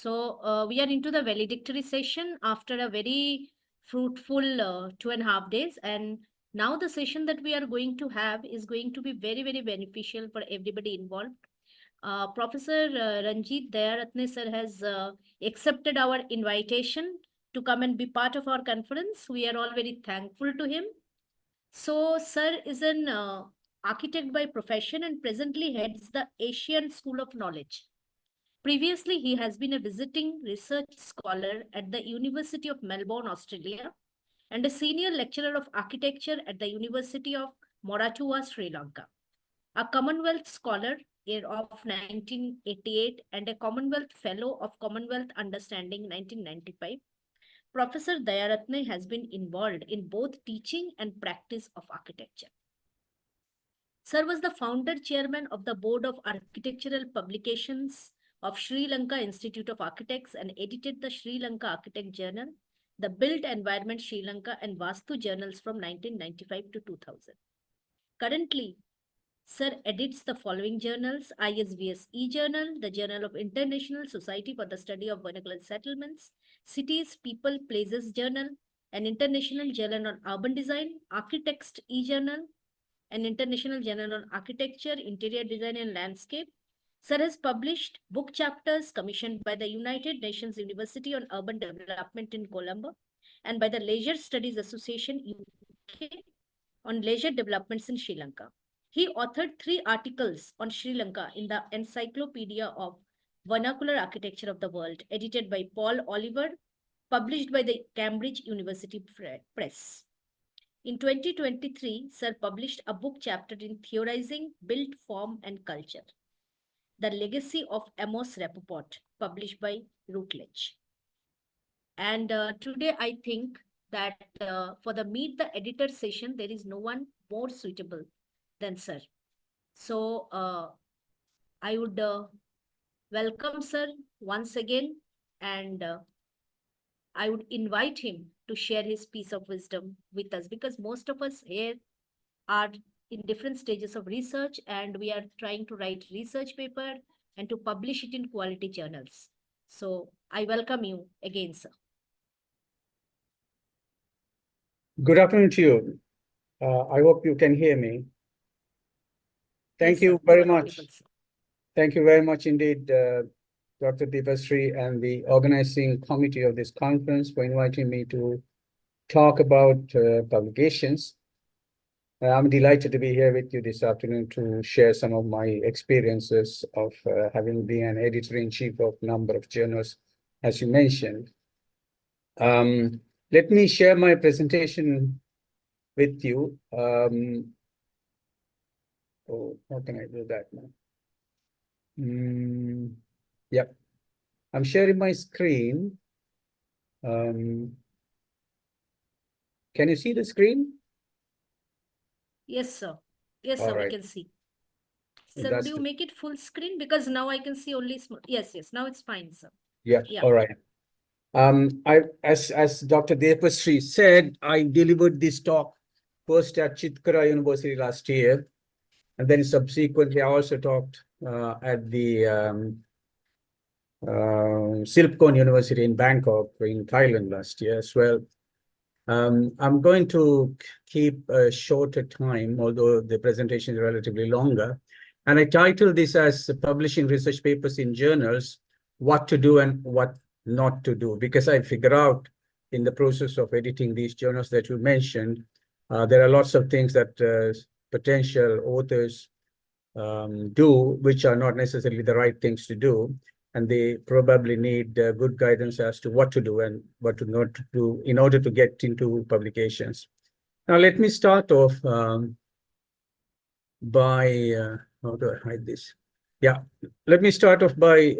We are into the valedictory session after a very fruitful 2.5 days. And now the session that we are going to have is going to be very, very beneficial for everybody involved. Professor Ranjith Dayaratne sir has accepted our invitation to come and be part of our conference. We are all very thankful to him. So, sir is an architect by profession and presently heads the Asian School of Knowledge. Previously, he has been a visiting research scholar at the University of Melbourne, Australia, and a senior lecturer of architecture at the University of Moratuwa, Sri Lanka. A Commonwealth Scholar of 1988 and a Commonwealth Fellow of Commonwealth Understanding 1995. Professor Dayaratne has been involved in both teaching and practice of architecture. Sir was the founder chairman of the Board of Architectural Publications of Sri Lanka Institute of Architects and edited the Sri Lanka Architect Journal, the Built Environment Sri Lanka and Vastu journals from 1995 to 2000. Currently, Sir edits the following journals: ISVS e-Journal, the Journal of International Society for the Study of Vernacular Settlements, Cities, People, Places Journal, an International Journal on Urban Design, Architects e-Journal, an International Journal on Architecture, Interior Design and Landscape. Sir has published book chapters commissioned by the United Nations University on Urban Development in Colombo and by the Leisure Studies Association UK on leisure developments in Sri Lanka. He authored 3 articles on Sri Lanka in the Encyclopedia of Vernacular Architecture of the World, edited by Paul Oliver, published by the Cambridge University Press. In 2023, Sir published a book chapter in Theorizing Built Form and Culture, The Legacy of Amos Rappaport, published by Routledge. And today I think that for the Meet the Editor session, there is no one more suitable than Sir. So I would welcome Sir once again, and I would invite him to share his piece of wisdom with us, because most of us here are in different stages of research and we are trying to write research paper and to publish it in quality journals. So I welcome you again, sir. Good afternoon to you. I hope you can hear me. Thank you very much. Thank you very much indeed, Dr. Deepasri and the organizing committee of this conference for inviting me to talk about publications. I'm delighted to be here with you this afternoon to share some of my experiences of having been an editor-in-chief of a number of journals, as you mentioned. Let me share my presentation with you. How can I do that now? Yeah, I'm sharing my screen. Can you see the screen? Yes, sir. Yes, sir, we can see. Sir, would you make it full screen? Because now I can see only small. Yes, now it's fine, sir. Yeah, all right. As Dr. Deepasri said, I delivered this talk first at Chitkara University last year, and then subsequently I also talked at the Silpcon University in Bangkok in Thailand last year as well. I'm going to keep a shorter time, although the presentation is relatively longer. And I titled this as Publishing Research Papers in Journals, What to Do and What Not to Do, because I figure out in the process of editing these journals that you mentioned, there are lots of things that potential authors do, which are not necessarily the right things to do. And they probably need good guidance as to what to do and what to not do in order to get into publications. Now, let me start off by, how do I hide this? Yeah, let me start off by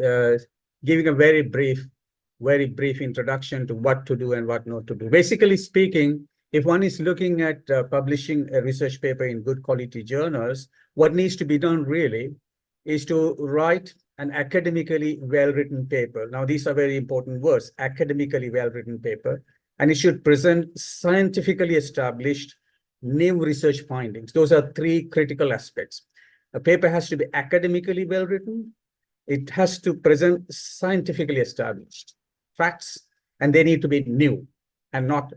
giving a very brief introduction to what to do and what not to do. Basically speaking, if one is looking at publishing a research paper in good quality journals, what needs to be done really is to write an academically well-written paper. Now, these are very important words, academically well-written paper, and it should present scientifically established new research findings. Those are 3 critical aspects. A paper has to be academically well-written, it has to present scientifically established facts, and they need to be new and not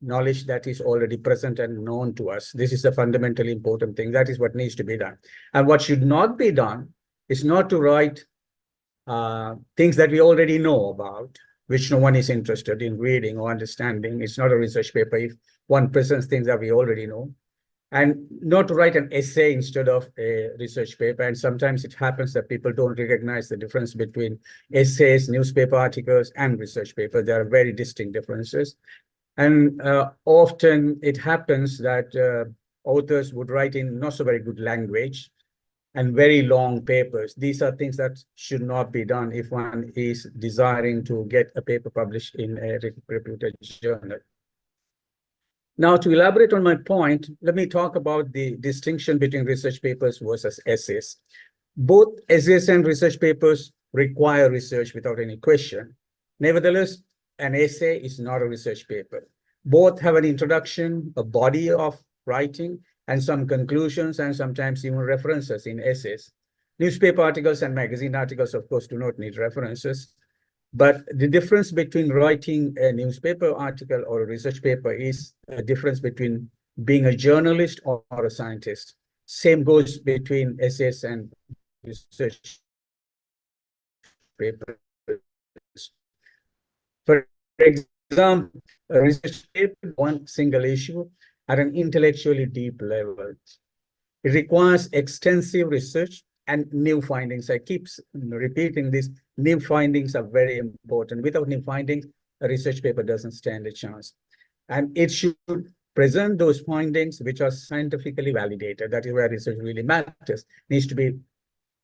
knowledge that is already present and known to us. This is a fundamentally important thing. That is what needs to be done. And what should not be done is not to write things that we already know about, which no one is interested in reading or understanding. It's not a research paper if one presents things that we already know. And not to write an essay instead of a research paper. And sometimes it happens that people don't recognize the difference between essays, newspaper articles, and research paper. There are very distinct differences. And often it happens that authors would write in not so very good language and very long papers. These are things that should not be done if one is desiring to get a paper published in a reputed journal. Now, to elaborate on my point, let me talk about the distinction between research papers versus essays. Both essays and research papers require research without any question. Nevertheless, an essay is not a research paper. Both have an introduction, a body of writing, and some conclusions, and sometimes even references in essays. Newspaper articles and magazine articles, of course, do not need references. But the difference between writing a newspaper article or a research paper is a difference between being a journalist or a scientist. Same goes between essays and research papers. For example, a research paper, one single issue at an intellectually deep level. It requires extensive research and new findings. I keep repeating this. New findings are very important. Without new findings, a research paper doesn't stand a chance. And it should present those findings which are scientifically validated. That is where research really matters. It needs to be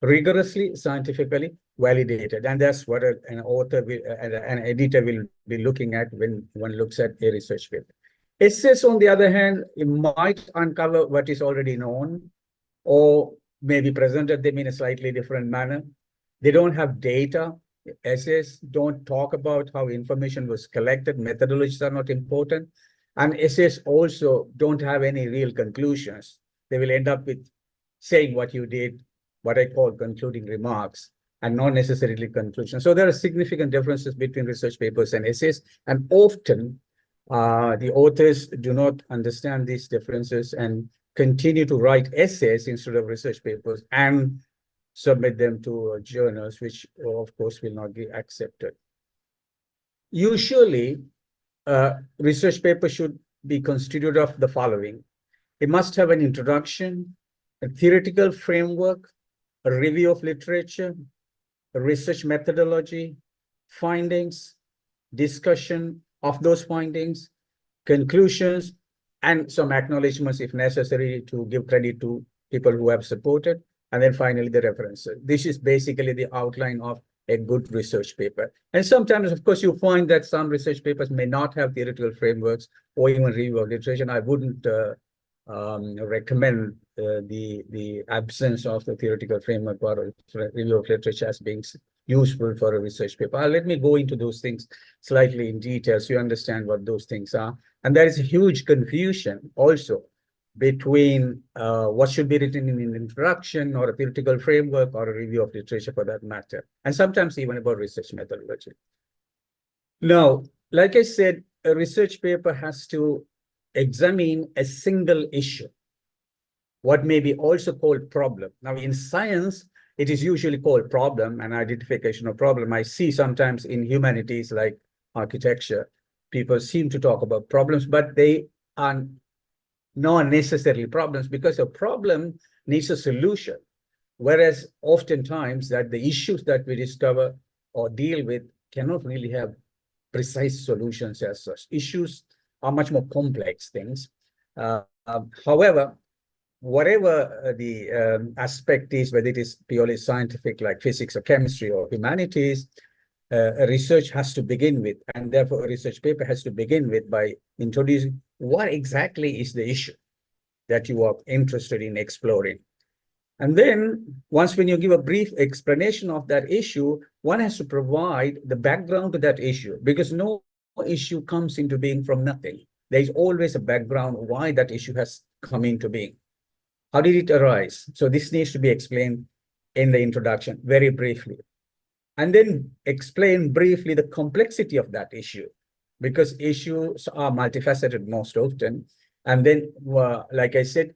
rigorously scientifically validated. And that's what an author, an editor will be looking at when one looks at a research paper. Essays, on the other hand, it might uncover what is already known, or maybe presented them in a slightly different manner. They don't have data. Essays don't talk about how information was collected. Methodologies are not important. And essays also don't have any real conclusions. They will end up with saying what you did, what I call concluding remarks, and not necessarily conclusions. So there are significant differences between research papers and essays. And often the authors do not understand these differences and continue to write essays instead of research papers and submit them to journals, which of course will not be accepted. Usually, research paper should be constituted of the following. It must have an introduction, a theoretical framework, a review of literature, a research methodology, findings, discussion of those findings, conclusions, and some acknowledgements if necessary to give credit to people who have supported, and then finally the references. This is basically the outline of a good research paper. And sometimes, of course, you find that some research papers may not have theoretical frameworks or even review of literature. I wouldn't recommend the absence of the theoretical framework or review of literature as being useful for a research paper. Let me go into those things slightly in detail so you understand what those things are. And there is a huge confusion also between what should be written in an introduction or a theoretical framework or a review of literature for that matter, and sometimes even about research methodology. Now, like I said, a research paper has to examine a single issue, what may be also called problem. Now, in science, it is usually called problem and identification of problem. I see sometimes in humanities like architecture, people seem to talk about problems, but they are not necessarily problems because a problem needs a solution. Whereas oftentimes that the issues that we discover or deal with cannot really have precise solutions as such. Issues are much more complex things. However, whatever the aspect is, whether it is purely scientific like physics or chemistry or humanities, a research has to begin with, and therefore a research paper has to begin with by introducing what exactly is the issue that you are interested in exploring. And then once when you give a brief explanation of that issue, one has to provide the background to that issue, because no issue comes into being from nothing. There is always a background why that issue has come into being. How did it arise? So this needs to be explained in the introduction very briefly, and then explain briefly the complexity of that issue, because issues are multifaceted most often. And then, like I said,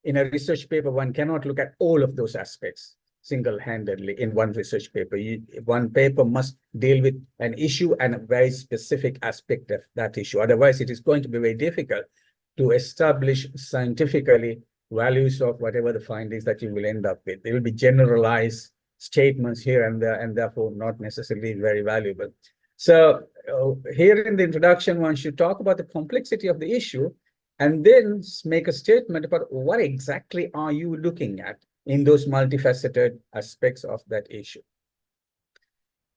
in a research paper, one cannot look at all of those aspects single-handedly in one research paper. One paper must deal with an issue and a very specific aspect of that issue. Otherwise, it is going to be very difficult to establish scientifically values of whatever the findings that you will end up with. They will be generalized statements here and there, and therefore not necessarily very valuable. So here in the introduction, one should talk about the complexity of the issue, and then make a statement about what exactly are you looking at in those multifaceted aspects of that issue.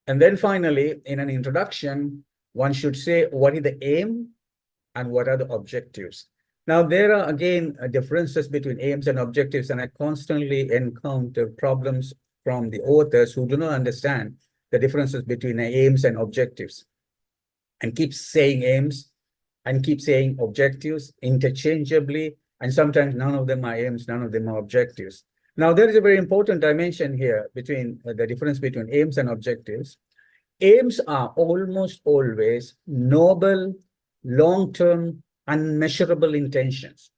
And then finally, in an introduction, one should say, what is the aim and what are the objectives? Now, there are, again, differences between aims and objectives, and I constantly encounter problems from the authors who do not understand the differences between aims and objectives, and keep saying aims and keep saying objectives interchangeably, and sometimes none of them are aims, none of them are objectives. Now, there is a very important dimension here between the difference between aims and objectives. Aims are almost always noble, long-term, unmeasurable intentions.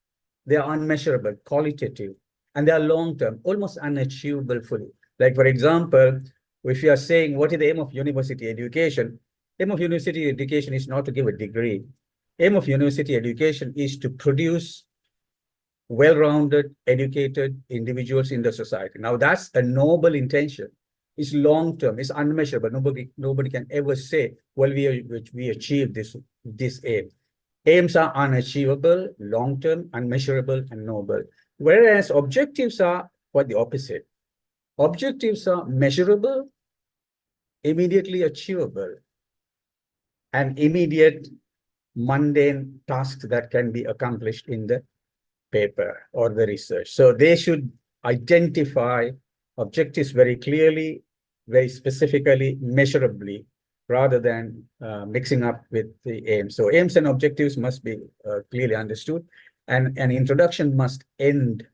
They are unmeasurable, qualitative, and they are long-term, almost unachievable fully. Like, for example, if you are saying, what is the aim of university education? Aim of university education is not to give a degree. Aim of university education is to produce well-rounded, educated individuals in the society. Now, that's a noble intention. It's long-term, it's unmeasurable. Nobody can ever say, well, we achieved this aim. Aims are unachievable, long-term, unmeasurable, and noble. Whereas objectives are quite the opposite. Objectives are measurable, immediately achievable, and immediate mundane tasks that can be accomplished in the paper or the research. So they should identify objectives very clearly, very specifically, measurably, rather than mixing up with the aims. So aims and objectives must be clearly understood, and an introduction must end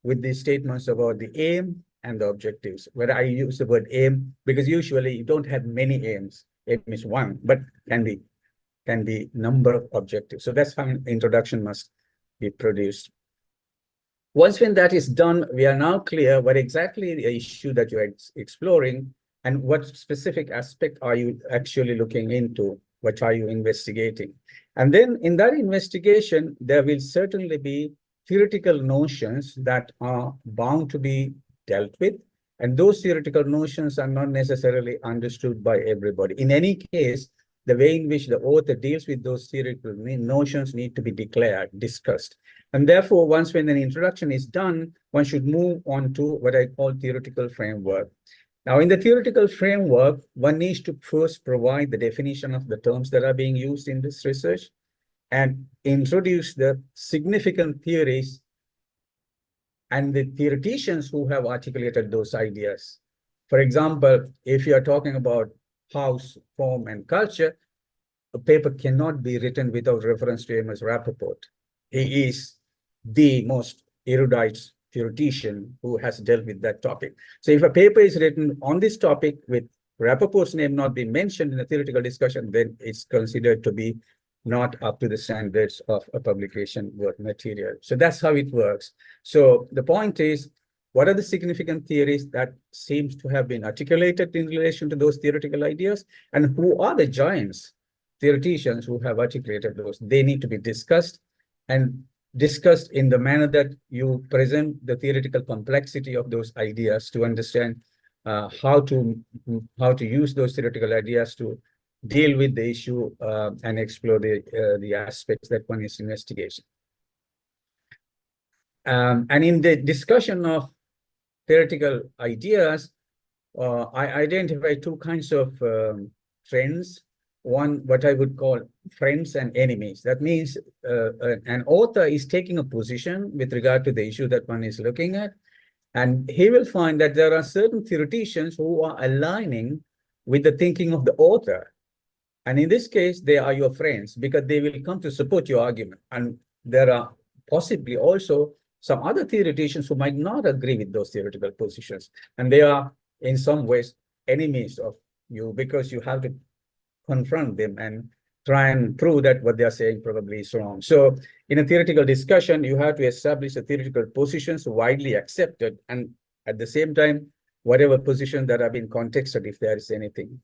with these statements about the aim and the objectives. Where I use the word aim, because usually you don't have many aims. Aim is one, but can be number of objectives. So that's how an introduction must be produced. Once when that is done, we are now clear what exactly the issue that you're exploring and what specific aspect are you actually looking into, what are you investigating. And then in that investigation, there will certainly be theoretical notions that are bound to be dealt with. And those theoretical notions are not necessarily understood by everybody. In any case, the way in which the author deals with those theoretical notions need to be declared, discussed. And therefore, once when an introduction is done, one should move on to what I call theoretical framework. Now, in the theoretical framework, one needs to first provide the definition of the terms that are being used in this research and introduce the significant theories and the theoreticians who have articulated those ideas. For example, if you are talking about house, form, and culture, a paper cannot be written without reference to Amos Rappaport. He is the most erudite theoretician who has dealt with that topic. So if a paper is written on this topic with Rappaport's name not being mentioned in a theoretical discussion, then it's considered to be not up to the standards of a publication work material. So that's how it works. So the point is, what are the significant theories that seems to have been articulated in relation to those theoretical ideas? And who are the giants, theoreticians who have articulated those? They need to be discussed, and discussed in the manner that you present the theoretical complexity of those ideas to understand how to use those theoretical ideas to deal with the issue and explore the aspects that one is investigating. And in the discussion of theoretical ideas, I identify two kinds of trends. One, what I would call friends and enemies. That means an author is taking a position with regard to the issue that one is looking at, and he will find that there are certain theoreticians who are aligning with the thinking of the author. And in this case, they are your friends because they will come to support your argument. And there are possibly also some other theoreticians who might not agree with those theoretical positions. And they are, in some ways, enemies of you because you have to confront them and try and prove that what they are saying probably is wrong. So in a theoretical discussion, you have to establish the theoretical positions widely accepted, and at the same time, whatever positions that have been contested, if there is anything.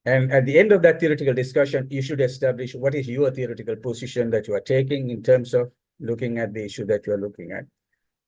And at the end of that theoretical discussion, you should establish what is your theoretical position that you are taking in terms of looking at the issue that you are looking at.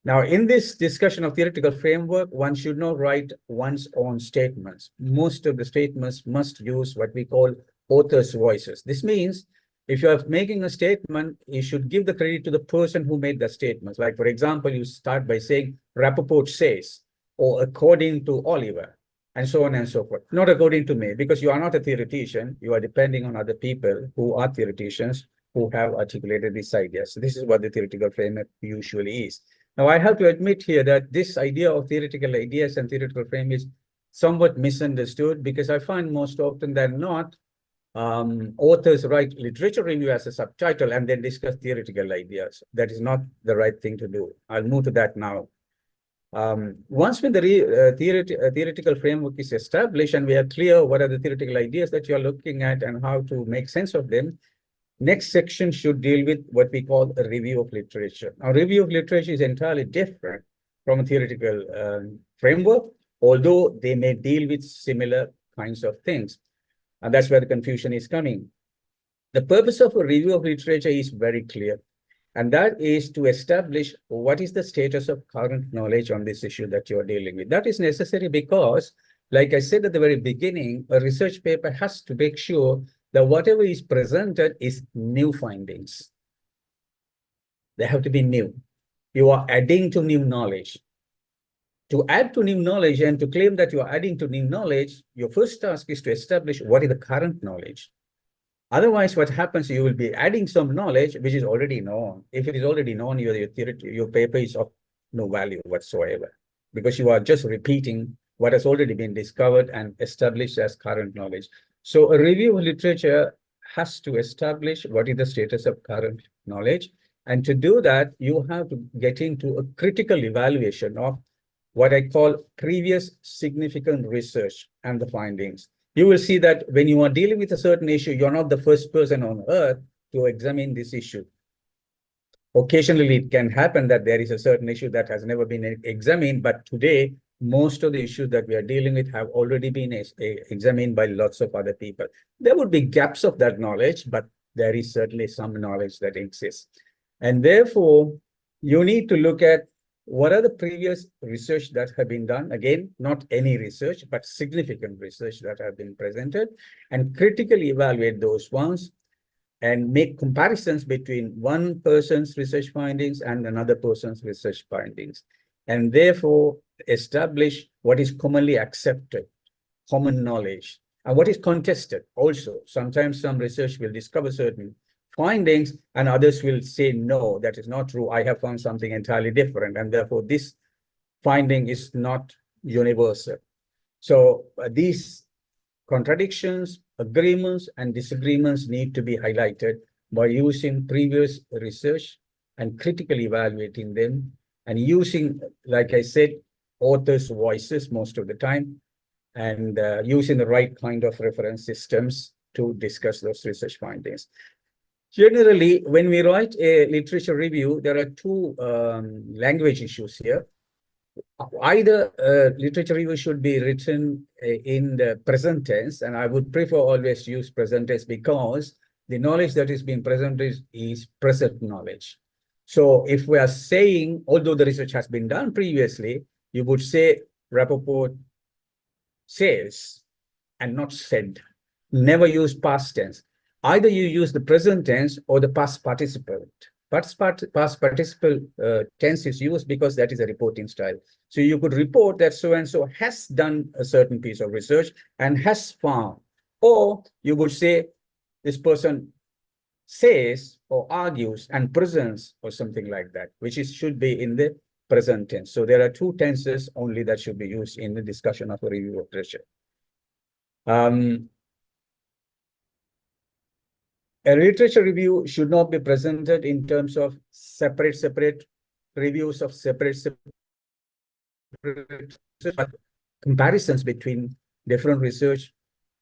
Now, in this discussion of theoretical framework, one should not write one's own statements. Most of the statements must use what we call author's voices. This means if you are making a statement, you should give the credit to the person who made the statements. Like, for example, you start by saying, Rappaport says, or according to Oliver, and so on and so forth. Not according to me, because you are not a theoretician. You are depending on other people who are theoreticians who have articulated these ideas. So this is what the theoretical framework usually is. Now, I have to admit here that this idea of theoretical ideas and theoretical frame is somewhat misunderstood, because I find most often than not, authors write literature review as a subtitle and then discuss theoretical ideas. That is not the right thing to do. I'll move to that now. Once when the theoretical framework is established and we are clear what are the theoretical ideas that you're looking at and how to make sense of them, next section should deal with what we call a review of literature. Now, review of literature is entirely different from a theoretical framework, although they may deal with similar kinds of things. And that's where the confusion is coming. The purpose of a review of literature is very clear, and that is to establish what is the status of current knowledge on this issue that you're dealing with. That is necessary because, like I said at the very beginning, a research paper has to make sure that whatever is presented is new findings. They have to be new. You are adding to new knowledge. To add to new knowledge and to claim that you are adding to new knowledge, your first task is to establish what is the current knowledge. Otherwise, what happens, you will be adding some knowledge which is already known. If it is already known, your paper is of no value whatsoever, because you are just repeating what has already been discovered and established as current knowledge. So a review of literature has to establish what is the status of current knowledge. And to do that, you have to get into a critical evaluation of what I call previous significant research and the findings. You will see that when you are dealing with a certain issue, you're not the first person on earth to examine this issue. Occasionally, it can happen that there is a certain issue that has never been examined, but today, most of the issues that we are dealing with have already been examined by lots of other people. There would be gaps of that knowledge, but there is certainly some knowledge that exists. And therefore, you need to look at what are the previous research that have been done? Again, not any research, but significant research that have been presented, and critically evaluate those ones and make comparisons between one person's research findings and another person's research findings. And therefore, establish what is commonly accepted, common knowledge, and what is contested also. Sometimes some research will discover certain findings and others will say, no, that is not true. I have found something entirely different. And therefore, this finding is not universal. So these contradictions, agreements, and disagreements need to be highlighted by using previous research and critically evaluating them, and using, like I said, authors' voices most of the time, and using the right kind of reference systems to discuss those research findings. Generally, when we write a literature review, there are two language issues here. Either literature review should be written in the present tense, and I would prefer always use present tense because the knowledge that is being presented is present knowledge. So if we are saying, although the research has been done previously, you would say Rappaport says and not said. Never use past tense. Either you use the present tense or the past participle. Past participle tense is used because that is a reporting style. So you could report that so-and-so has done a certain piece of research and has found. Or you would say this person says or argues and presents or something like that, which should be in the present tense. So there are two tenses only that should be used in the discussion of a review of literature. A literature review should not be presented in terms of separate reviews of separate comparisons between different research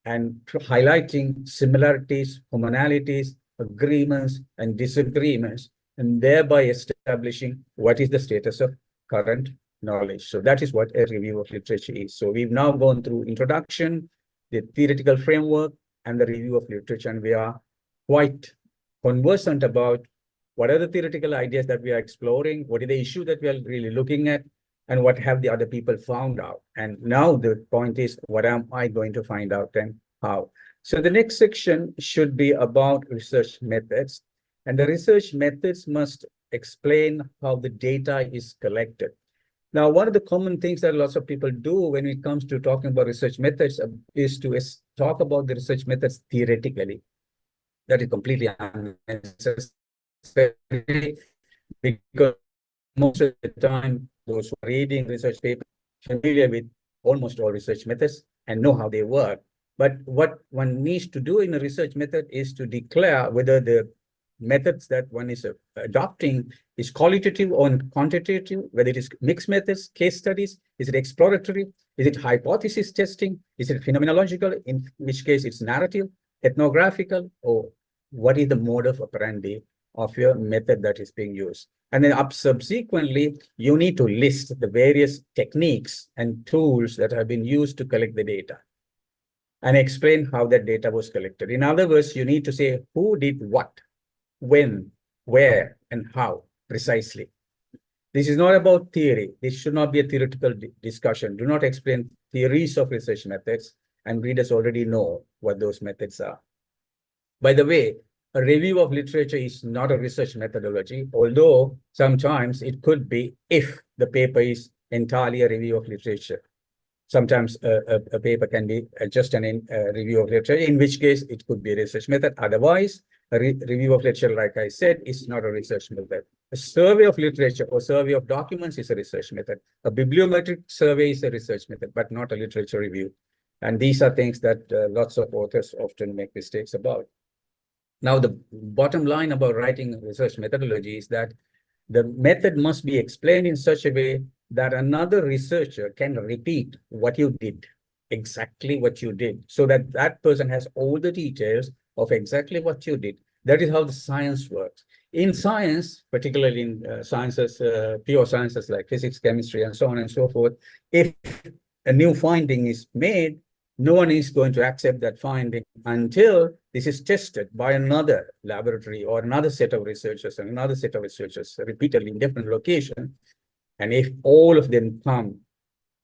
and highlighting similarities, commonalities, agreements, and disagreements, and thereby establishing what is the status of current knowledge. So that is what a review of literature is. So we've now gone through introduction, the theoretical framework, and the review of literature, and we are quite conversant about what are the theoretical ideas that we are exploring, what are the issue that we are really looking at, and what have the other people found out. And now the point is, what am I going to find out and how? So the next section should be about research methods. And the research methods must explain how the data is collected. Now, one of the common things that lots of people do when it comes to talking about research methods is to talk about the research methods theoretically. That is completely unnecessary, because most of the time, those who are reading research papers are familiar with almost all research methods and know how they work. But what one needs to do in a research method is to declare whether the methods that one is adopting is qualitative or quantitative, whether it is mixed methods, case studies, is it exploratory, is it hypothesis testing, is it phenomenological, in which case it's narrative, ethnographical, or what is the modus operandi of your method that is being used. And then subsequently, you need to list the various techniques and tools that have been used to collect the data and explain how that data was collected. In other words, you need to say who did what, when, where, and how precisely. This is not about theory. This should not be a theoretical discussion. Do not explain theories of research methods, and readers already know what those methods are. By the way, a review of literature is not a research methodology, although sometimes it could be if the paper is entirely a review of literature. Sometimes a paper can be just a review of literature, in which case it could be a research method. Otherwise, a review of literature, like I said, is not a research method. A survey of literature or survey of documents is a research method. A bibliometric survey is a research method, but not a literature review. And these are things that lots of authors often make mistakes about. Now, the bottom line about writing research methodology is that the method must be explained in such a way that another researcher can repeat what you did, exactly what you did, so that that person has all the details of exactly what you did. That is how the science works. In science, particularly in sciences, pure sciences like physics, chemistry, and so on and so forth, if a new finding is made, no one is going to accept that finding until this is tested by another laboratory or another set of researchers and another set of researchers repeatedly in different locations. And if all of them come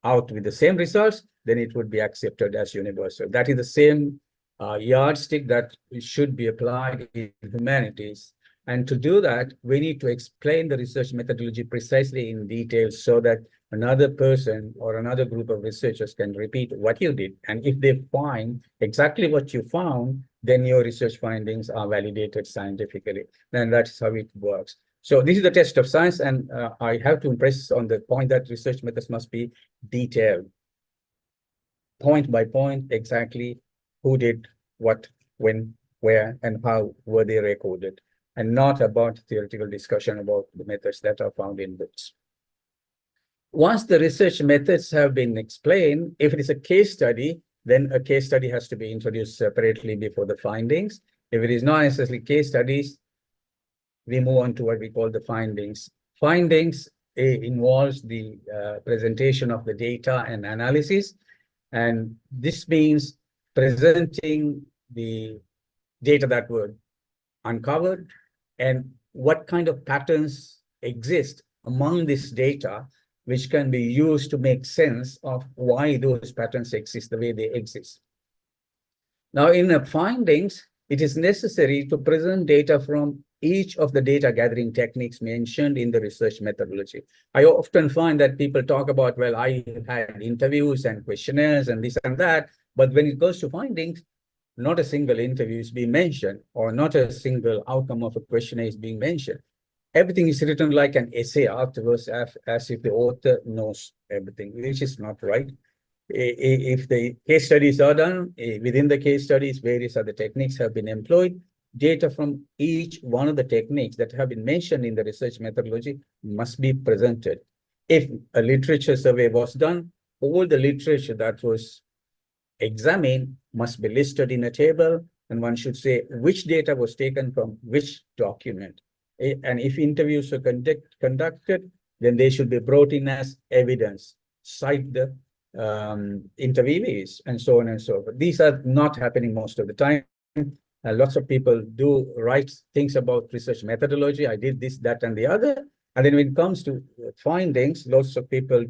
out with the same results, then it would be accepted as universal. That is the same yardstick that should be applied in humanities. And to do that, we need to explain the research methodology precisely in detail so that another person or another group of researchers can repeat what you did. And if they find exactly what you found, then your research findings are validated scientifically. Then that's how it works. So this is the test of science, and I have to impress on the point that research methods must be detailed, point by point, exactly who did what, when, where, and how were they recorded, and not about theoretical discussion about the methods that are found in books. Once the research methods have been explained, if it is a case study, then a case study has to be introduced separately before the findings. If it is not necessarily case studies, we move on to what we call the findings. Findings involves the presentation of the data and analysis. And this means presenting the data that were uncovered and what kind of patterns exist among this data, which can be used to make sense of why those patterns exist the way they exist. Now, in the findings, it is necessary to present data from each of the data gathering techniques mentioned in the research methodology. I often find that people talk about, well, I had interviews and questionnaires and this and that, but when it goes to findings, not a single interview is being mentioned, or not a single outcome of a questionnaire is being mentioned. Everything is written like an essay afterwards, as if the author knows everything, which is not right. If the case studies are done, within the case studies, various other techniques have been employed. data from each one of the techniques that have been mentioned in the research methodology must be presented. If a literature survey was done, all the literature that was examined must be listed in a table, and one should say which data was taken from which document. And if interviews are conducted, then they should be brought in as evidence, cite the interviewees, and so on and so forth. These are not happening most of the time. Lots of people do write things about research methodology. I did this, that, and the other. And then when it comes to findings, lots of people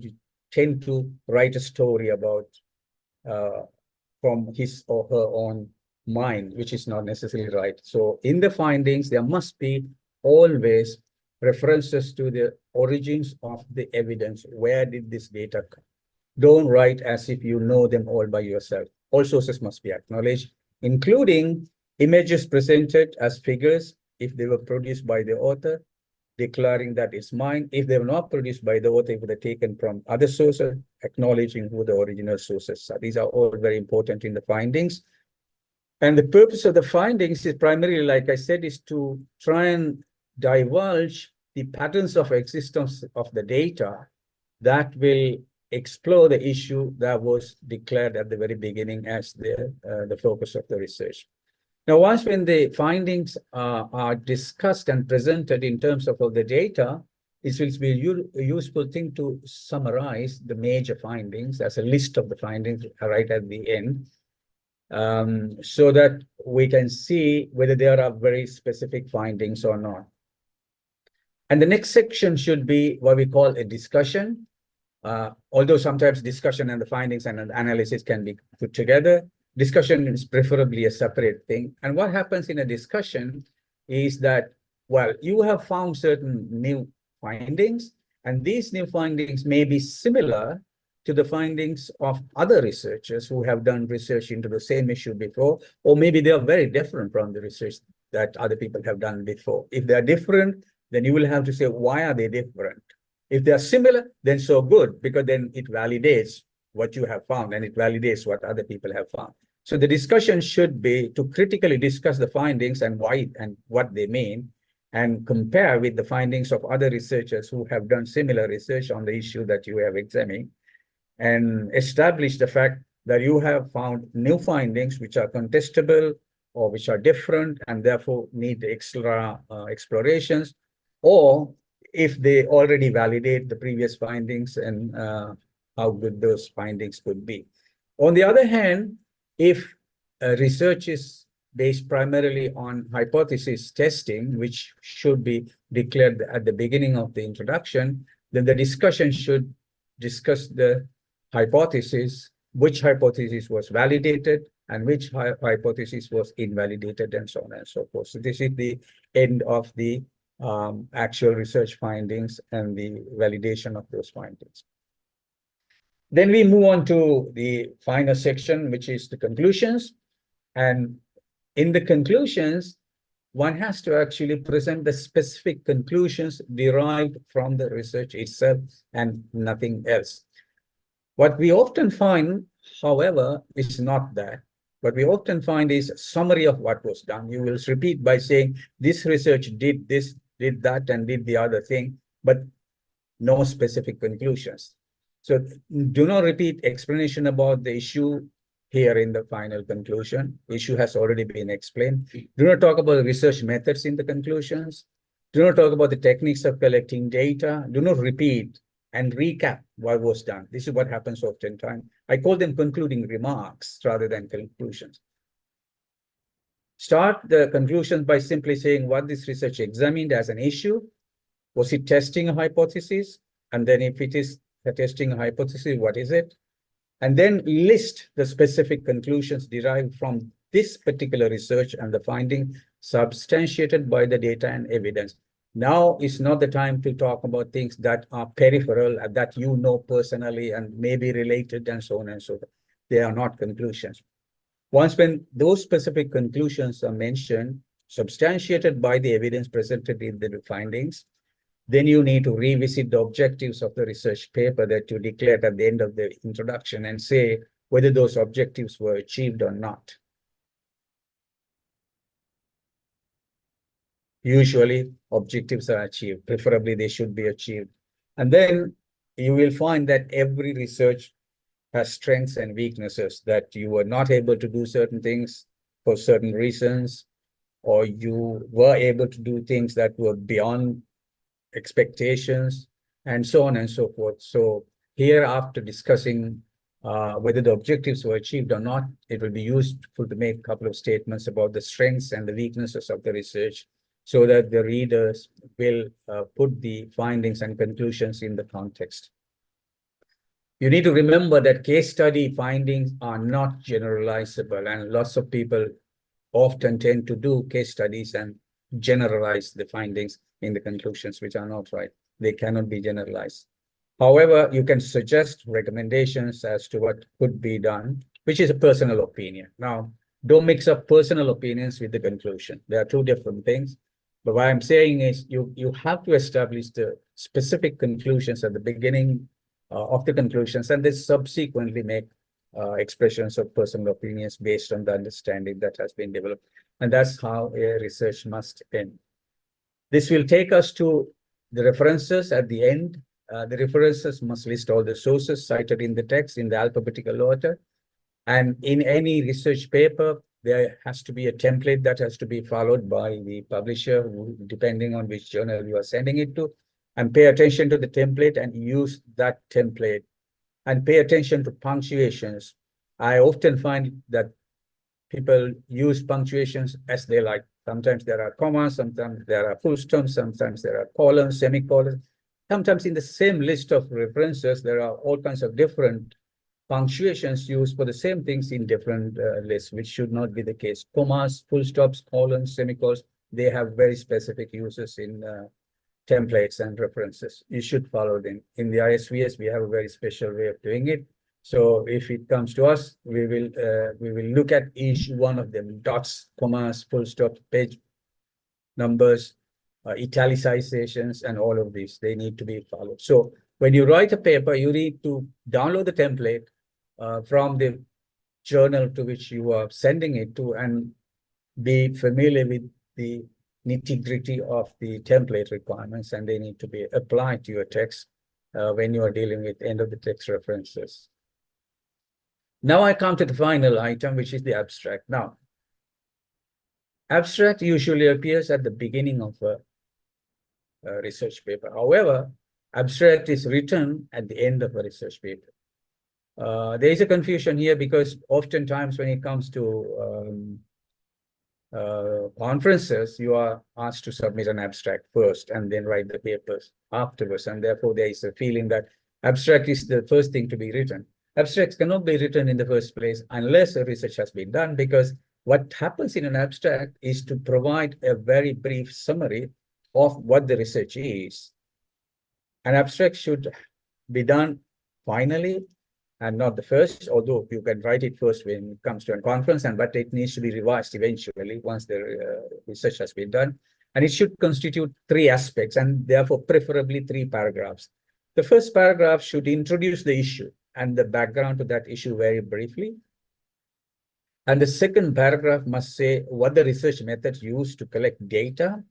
tend to write a story about from his or her own mind, which is not necessarily right. So in the findings, there must be always references to the origins of the evidence. Where did this data come? Don't write as if you know them all by yourself. All sources must be acknowledged, including images presented as figures if they were produced by the author, declaring that it's mine. If they were not produced by the author, if they're taken from other sources, acknowledging who the original sources are. These are all very important in the findings. And the purpose of the findings is primarily, like I said, is to try and divulge the patterns of existence of the data that will explore the issue that was declared at the very beginning as the focus of the research. Now, once when the findings are discussed and presented in terms of all the data, it will be a useful thing to summarize the major findings as a list of the findings right at the end, so that we can see whether there are very specific findings or not. And the next section should be what we call a discussion. Although sometimes discussion and the findings and analysis can be put together, discussion is preferably a separate thing. And what happens in a discussion is that, well, you have found certain new findings, and these new findings may be similar to the findings of other researchers who have done research into the same issue before, or maybe they are very different from the research that other people have done before. If they are different, then you will have to say, why are they different? If they are similar, then so good, because then it validates what you have found and it validates what other people have found. So the discussion should be to critically discuss the findings and why and what they mean, and compare with the findings of other researchers who have done similar research on the issue that you have examined, and establish the fact that you have found new findings which are contestable or which are different and therefore need extra explorations, or if they already validate the previous findings and how good those findings could be. On the other hand, if research is based primarily on hypothesis testing, which should be declared at the beginning of the introduction, then the discussion should discuss the hypothesis, which hypothesis was validated and which hypothesis was invalidated, and so on and so forth. So this is the end of the actual research findings and the validation of those findings. Then we move on to the final section, which is the conclusions. And in the conclusions, one has to actually present the specific conclusions derived from the research itself and nothing else. What we often find, however, is not that. What we often find is a summary of what was done. You will repeat by saying, this research did this, did that, and did the other thing, but no specific conclusions. So do not repeat explanation about the issue here in the final conclusion. Issue has already been explained. Do not talk about the research methods in the conclusions. Do not talk about the techniques of collecting data. Do not repeat and recap what was done. This is what happens oftentimes. I call them concluding remarks rather than conclusions. Start the conclusions by simply saying what this research examined as an issue. Was it testing a hypothesis? And then if it is testing a hypothesis, what is it? And then list the specific conclusions derived from this particular research and the finding substantiated by the data and evidence. Now is not the time to talk about things that are peripheral, that you know personally and may be related and so on and so forth. They are not conclusions. Once when those specific conclusions are mentioned, substantiated by the evidence presented in the findings, then you need to revisit the objectives of the research paper that you declared at the end of the introduction and say whether those objectives were achieved or not. Usually objectives are achieved, preferably they should be achieved. And then you will find that every research has strengths and weaknesses, that you were not able to do certain things for certain reasons, or you were able to do things that were beyond expectations, and so on and so forth. So here, after discussing whether the objectives were achieved or not, it will be useful to make a couple of statements about the strengths and the weaknesses of the research, so that the readers will put the findings and conclusions in the context. You need to remember that case study findings are not generalizable, and lots of people often tend to do case studies and generalize the findings in the conclusions, which are not right. They cannot be generalized. However, you can suggest recommendations as to what could be done, which is a personal opinion. Now, don't mix up personal opinions with the conclusion. They are two different things. But what I'm saying is you have to establish the specific conclusions at the beginning of the conclusions, and then subsequently make expressions of personal opinions based on the understanding that has been developed. And that's how a research must end. This will take us to the references at the end. The references must list all the sources cited in the text in the alphabetical order. And in any research paper, there has to be a template that has to be followed by the publisher, depending on which journal you are sending it to. And pay attention to the template and use that template. And pay attention to punctuations. I often find that people use punctuations as they like. Sometimes there are commas, sometimes there are full stops, sometimes there are colons, semicolons. Sometimes in the same list of references, there are all kinds of different punctuations used for the same things in different lists, which should not be the case. Commas, full stops, colons, semicolons, they have very specific uses in templates and references. You should follow them. In the ISVS, we have a very special way of doing it. So if it comes to us, we will look at each one of them: dots, commas, full stops, page numbers, italicizations, and all of these. They need to be followed. So when you write a paper, you need to download the template from the journal to which you are sending it to, and be familiar with the nitty-gritty of the template requirements, and they need to be applied to your text when you are dealing with end of the text references. Now I come to the final item, which is the abstract. Now, abstract usually appears at the beginning of a research paper. However, abstract is written at the end of a research paper. There is a confusion here, because oftentimes when it comes to conferences, you are asked to submit an abstract first and then write the papers afterwards. And therefore, there is a feeling that abstract is the first thing to be written. Abstracts cannot be written in the first place unless a research has been done, because what happens in an abstract is to provide a very brief summary of what the research is. An abstract should be done finally and not the first, although you can write it first when it comes to a conference, but it needs to be revised eventually once the research has been done. And it should constitute 3 aspects, and therefore preferably 3 paragraphs. The first paragraph should introduce the issue and the background to that issue very briefly. And the second paragraph must say what the research methods used to collect data,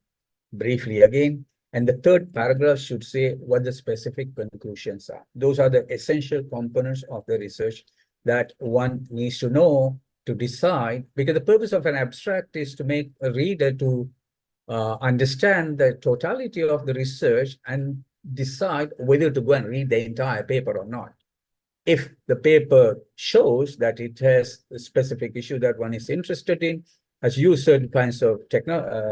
briefly again. And the third paragraph should say what the specific conclusions are. Those are the essential components of the research that one needs to know to decide, because the purpose of an abstract is to make a reader to understand the totality of the research and decide whether to go and read the entire paper or not. If the paper shows that it has a specific issue that one is interested in, has used certain kinds of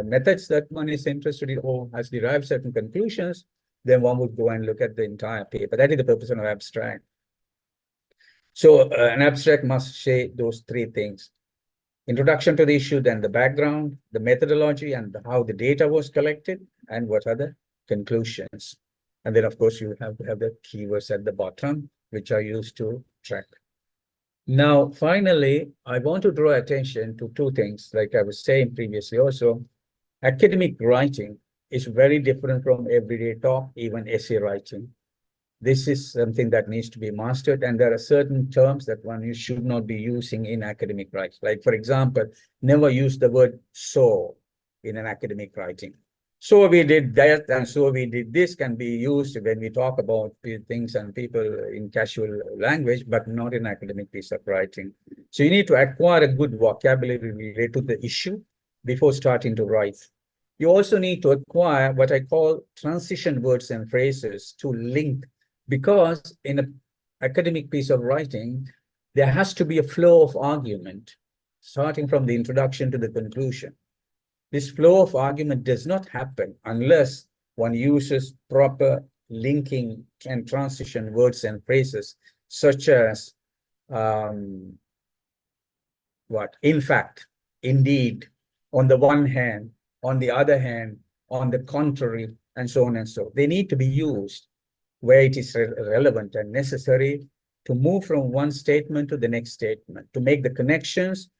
methods that one is interested in, or has derived certain conclusions, then one would go and look at the entire paper. That is the purpose of an abstract. So an abstract must say those 3 things: introduction to the issue, then the background, the methodology, and how the data was collected, and what are the conclusions. And then, of course, you have to have the keywords at the bottom, which are used to track. Now, finally, I want to draw attention to 2 things. Like I was saying previously also, academic writing is very different from everyday talk, even essay writing. This is something that needs to be mastered, and there are certain terms that one should not be using in academic writing. Like, for example, never use the word so in an academic writing. so we did that, and so we did this can be used when we talk about things and people in casual language, but not in academic piece of writing. So you need to acquire a good vocabulary related to the issue before starting to write. You also need to acquire what I call transition words and phrases to link, because in an academic piece of writing, there has to be a flow of argument, starting from the introduction to the conclusion. This flow of argument does not happen unless one uses proper linking and transition words and phrases, such as in fact, indeed, on the one hand, on the other hand, on the contrary, and so on and so. They need to be used where it is relevant and necessary to move from one statement to the next statement, to make the connections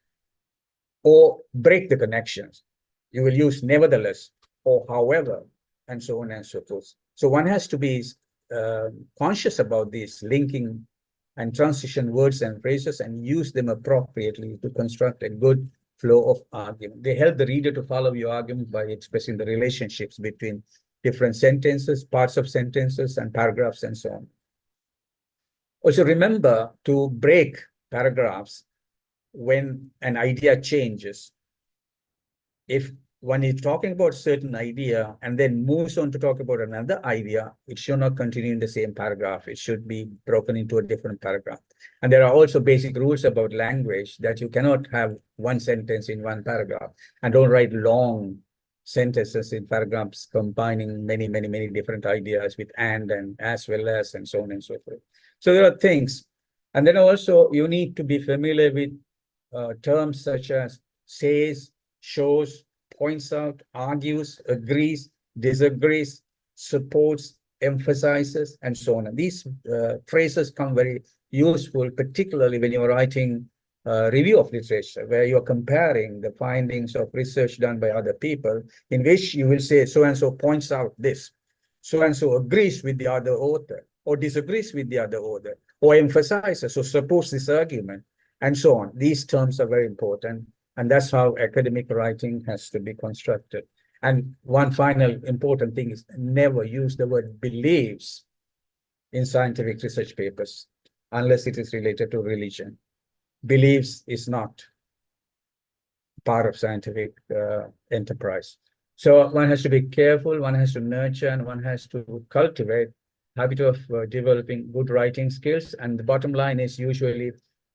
or break the connections. You will use nevertheless or however, and so on and so forth. So one has to be conscious about these linking and transition words and phrases and use them appropriately to construct a good flow of argument. They help the reader to follow your argument by expressing the relationships between different sentences, parts of sentences, and paragraphs, and so on. Also, remember to break paragraphs when an idea changes. If one is talking about a certain idea and then moves on to talk about another idea, it should not continue in the same paragraph. It should be broken into a different paragraph. And there are also basic rules about language that you cannot have one sentence in one paragraph, and don't write long sentences in paragraphs combining many different ideas with and as well as, and so on and so forth. So there are things. And then also you need to be familiar with terms such as says, shows, points out, argues, agrees, disagrees, supports, emphasizes, and so on. And these phrases come very useful, particularly when you're writing a review of literature, where you're comparing the findings of research done by other people, in which you will say so-and-so points out this, so-and-so agrees with the other author, or disagrees with the other author, or emphasizes or supports this argument, and so on. These terms are very important. And that's how academic writing has to be constructed. And one final important thing is never use the word believes in scientific research papers, unless it is related to religion. Believes is not part of scientific enterprise. So one has to be careful, one has to nurture, and one has to cultivate habit of developing good writing skills. And the bottom line is usually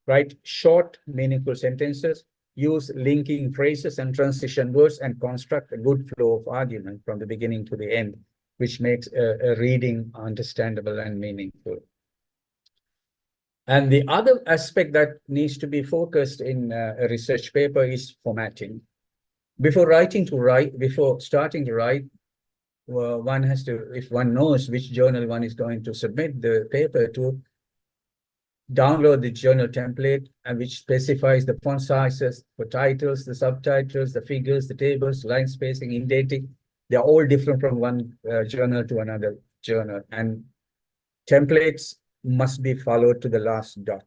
write short, meaningful sentences, use linking phrases and transition words, and construct a good flow of argument from the beginning to the end, which makes a reading understandable and meaningful. And the other aspect that needs to be focused in a research paper is formatting. Before starting to write, one has to, if one knows which journal one is going to submit the paper to, download the journal template, and which specifies the font sizes for titles, the subtitles, the figures, the tables, line spacing, indenting. They're all different from one journal to another journal, and templates must be followed to the last dot.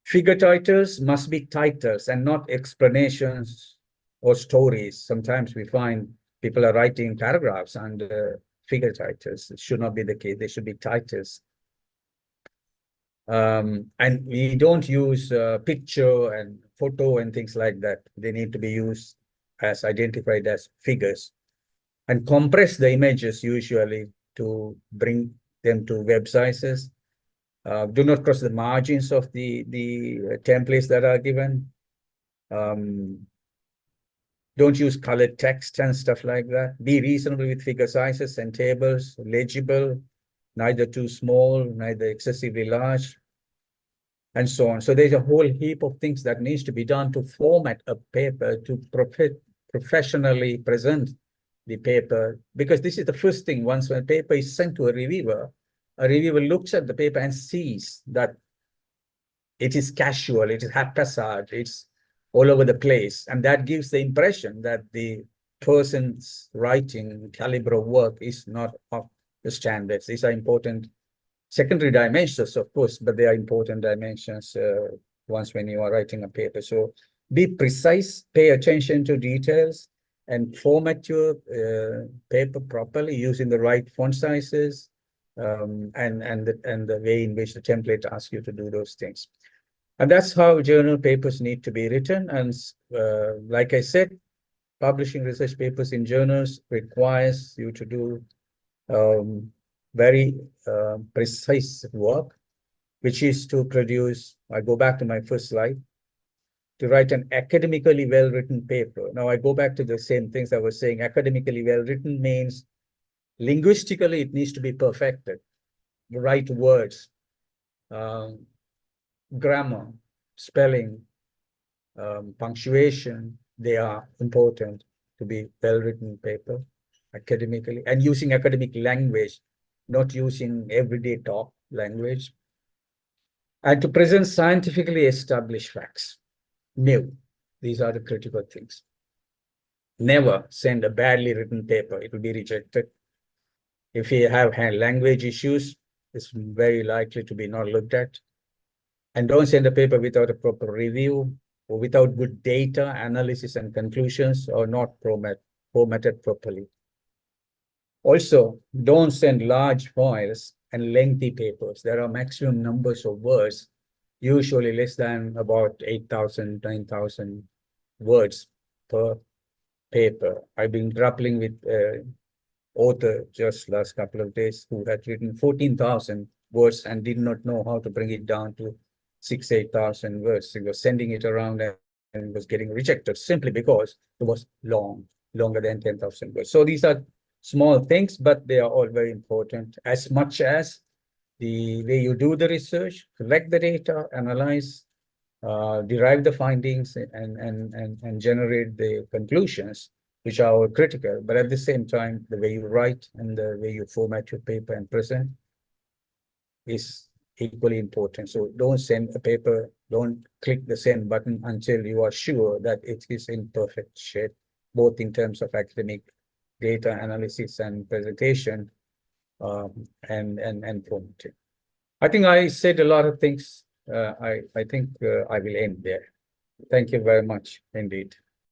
Figure titles must be titles and not explanations or stories. Sometimes we find people are writing paragraphs under figure titles. It should not be the case. They should be titles. And we don't use picture and photo and things like that. They need to be used as identified as figures, and compress the images usually to bring them to web sizes. Do not cross the margins of the templates that are given. Don't use colored text and stuff like that. Be reasonable with figure sizes and tables, legible, neither too small, neither excessively large, and so on. So there's a whole heap of things that needs to be done to format a paper, to professionally present the paper, because this is the first thing. Once a paper is sent to a reviewer looks at the paper and sees that it is casual, it is haphazard, it's all over the place. And that gives the impression that the person's writing caliber of work is not of the standards. These are important secondary dimensions, of course, but they are important dimensions once when you are writing a paper. So be precise, pay attention to details, and format your paper properly using the right font sizes, and the way in which the template asks you to do those things. And that's how journal papers need to be written. And like I said, publishing research papers in journals requires you to do very precise work, which is to produce, I go back to my first slide, to write an academically well-written paper. Now I go back to the same things I was saying. Academically well-written means linguistically it needs to be perfected. The right words, grammar, spelling, punctuation, they are important to be well-written paper academically, and using academic language, not using everyday talk language, and to present scientifically established facts. New. These are the critical things. Never send a badly written paper. It will be rejected. If you have language issues, it's very likely to be not looked at. And don't send a paper without a proper review or without good data, analysis, and conclusions, or not formatted properly. Also, don't send large files and lengthy papers. There are maximum numbers of words, usually less than about 8,000, 9,000 words per paper. I've been grappling with author just last couple of days who had written 14,000 words and did not know how to bring it down to 8,000 words. He was sending it around and was getting rejected simply because it was longer than 10,000 words. So these are small things, but they are all very important, as much as the way you do the research, collect the data, analyze, derive the findings, and generate the conclusions, which are critical. But at the same time, the way you write and the way you format your paper and present is equally important. So don't send a paper, don't click the send button until you are sure that it is in perfect shape, both in terms of academic data analysis and presentation, and formatting. I think I said a lot of things. I think I will end there. Thank you very much indeed.